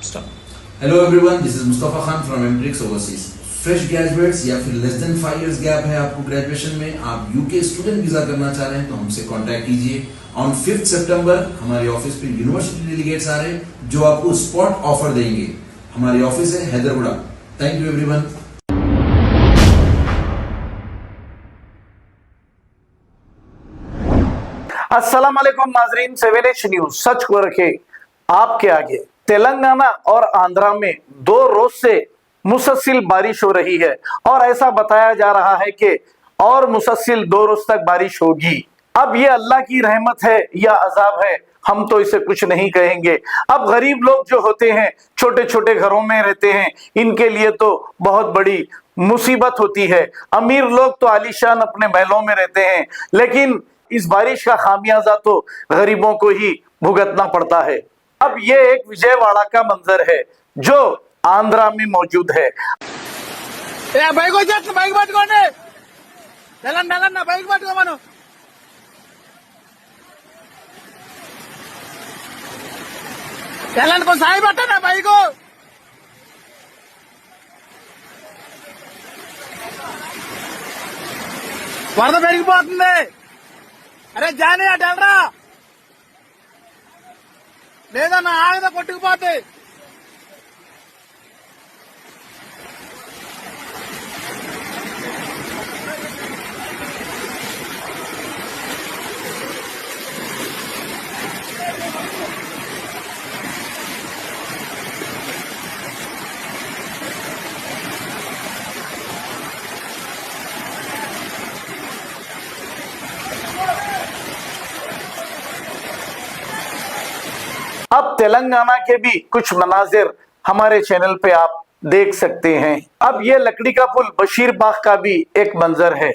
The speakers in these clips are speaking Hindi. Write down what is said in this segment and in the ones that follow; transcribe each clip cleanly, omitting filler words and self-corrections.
Stop. Hello everyone, this is Mustafa Khan from Emtrix Overseas. Fresh graduates या फिर लेस देन 5 इयर्स गैप है आपको ग्रेजुएशन में, आप यूके स्टूडेंट वीजा करना चाह रहे हैं तो हमसे कांटेक्ट कीजिए। ऑन 5 सितंबर हमारे ऑफिस पे यूनिवर्सिटी डेलीगेट्स आ रहे हैं जो आपको स्पॉट ऑफर देंगे। हमारी ऑफिस है हैदरगुड़ा। Thank you everyone. अस्सलाम वालेकुम नाजरीन, 7H न्यूज सच को रखे आपके आगे। तेलंगाना और आंध्रा में 2 रोज से मुसलसल बारिश हो रही है और ऐसा बताया जा रहा है कि और मुसलसल 2 रोज तक बारिश होगी। अब ये अल्लाह की रहमत है या अजाब है, हम तो इसे कुछ नहीं कहेंगे। अब गरीब लोग जो होते हैं, छोटे छोटे घरों में रहते हैं, इनके लिए तो बहुत बड़ी मुसीबत होती है। अमीर लोग तो आलीशान अपने महलों में रहते हैं, लेकिन इस बारिश का खामियाजा तो गरीबों को ही भुगतना पड़ता है। अब ये एक विजयवाड़ा का मंजर है जो आंध्रा में मौजूद है। వరద పెరిగిపోతుంది. అరే జానీ అటెల్రా లేదన్నా ఆగద కొట్టుకుపోతే. अब तेलंगाना के भी कुछ मनाजिर हमारे चैनल पे आप देख सकते हैं। अब ये लकड़ी का पुल बशीरबाग का भी एक मंजर है।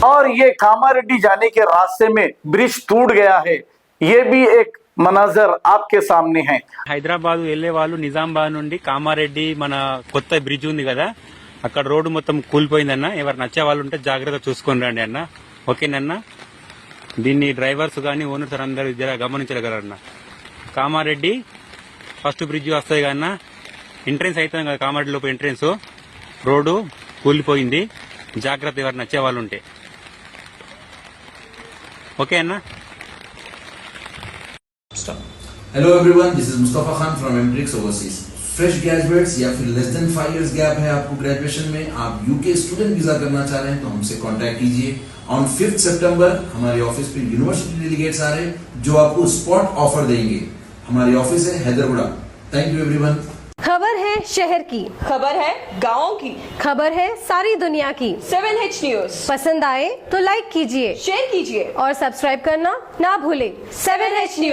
और ये कामारेड्डी जाने के रास्ते में ब्रिज टूट गया है, ये भी एक मनाजर आपके सामने है। హైదరాబాద్ వెళ్లే వాళ్ళు నిజామాబాద్ నుండి కామారెడ్డి మన కొత్త బ్రిడ్జ్ ఉంది కదా, అక్కడ రోడ్డు మొత్తం కూలిపోయిందన్న. ఎవరు నచ్చే వాళ్ళు ఉంటే జాగ్రత్తగా చూసుకొని రండి అన్న. ఓకేనన్న. దీన్ని డ్రైవర్స్ గానీ ఓనర్స్ అందరూ గమనించగలరన్న. కామారెడ్డి ఫస్ట్ బ్రిడ్జ్ వస్తాయి కదన్న, ఎంట్రెన్స్ అవుతుంది కదా కామారెడ్డి లోపు ఎంట్రెన్స్, రోడ్డు కూలిపోయింది. జాగ్రత్త ఎవరు నచ్చే వాళ్ళు ఉంటే. ఓకే అన్న. Stop. Hello everyone, this is Mustafa Khan from Emtrix Overseas. Fresh graduates या फिर लेस देन 5 इयर्स गैप है आपको ग्रेजुएशन में, आप यूके स्टूडेंट वीजा करना चाह रहे हैं तो हमसे कांटेक्ट कीजिए। ऑन 5 सितंबर हमारे ऑफिस पे यूनिवर्सिटी डेलीगेट्स आ रहे हैं जो आपको स्पॉट ऑफर देंगे। हमारी ऑफिस है हैदरगुड़ा। Thank you everyone. खबर है शहर की, खबर है गाँव की, खबर है सारी दुनिया की। 7H न्यूज पसंद आए तो लाइक कीजिए, शेयर कीजिए और सब्सक्राइब करना ना भूले। 7H news.